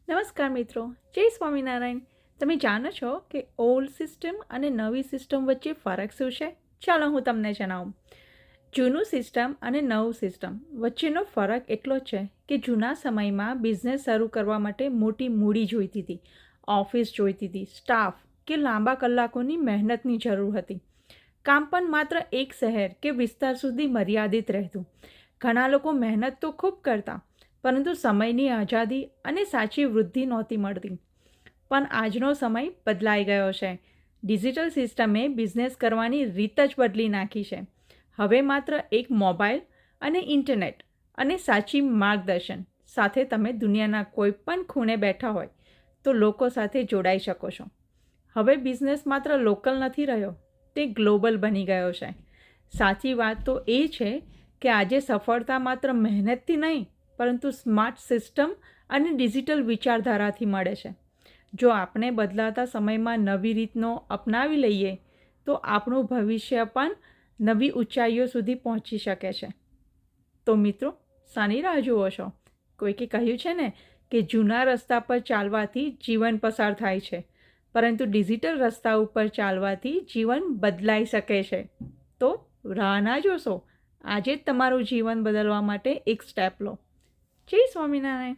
નમસ્કાર મિત્રો, જય સ્વામિનારાયણ. તમે જાણો છો કે ઓલ્ડ સિસ્ટમ અને નવી સિસ્ટમ વચ્ચે ફરક શું છે? ચાલો હું તમને જણાવું. જૂનું સિસ્ટમ અને નવું સિસ્ટમ વચ્ચેનો ફરક એટલો છે કે જૂના સમયમાં બિઝનેસ શરૂ કરવા માટે મોટી મૂડી જોઈતી હતી, ઓફિસ જોઈતી હતી, સ્ટાફ કે લાંબા કલાકોની મહેનતની જરૂર હતી. કામ પણ માત્ર એક શહેર કે વિસ્તાર સુધી મર્યાદિત રહેતું. ઘણા લોકો મહેનત તો ખૂબ કરતા, પરંતુ સમયની આઝાદી અને સાચી વૃદ્ધિ નહોતી મળતી. પણ આજનો સમય બદલાઈ ગયો છે. ડિજિટલ સિસ્ટમે બિઝનેસ કરવાની રીત જ બદલી નાખી છે. હવે માત્ર એક મોબાઈલ અને ઇન્ટરનેટ અને સાચી માર્ગદર્શન સાથે તમે દુનિયાના કોઈ પણ ખૂણે બેઠા હોય તો લોકો સાથે જોડાઈ શકો છો. હવે બિઝનેસ માત્ર લોકલ નથી રહ્યો, તે ગ્લોબલ બની ગયો છે. સાચી વાત તો એ છે કે આજે સફળતા માત્ર મહેનતથી નહીં, પરંતુ સ્માર્ટ સિસ્ટમ અને ડિજિટલ વિચારધારાથી મળે છે. જો આપણે બદલાતા સમયમાં નવી રીતનો અપનાવી લઈએ તો આપણું ભવિષ્ય પણ નવી ઊંચાઈઓ સુધી પહોંચી શકે છે. તો મિત્રો, શાની રાહ જુઓ છો? કોઈકે કહ્યું છે ને કે જૂના રસ્તા પર ચાલવાથી જીવન પસાર થાય છે, પરંતુ ડિજિટલ રસ્તા ઉપર ચાલવાથી જીવન બદલાઈ શકે છે. તો રાહ ના જોશો, આજે જ તમારું જીવન બદલવા માટે એક સ્ટેપ લો. જય સ્વામિનારાયણ.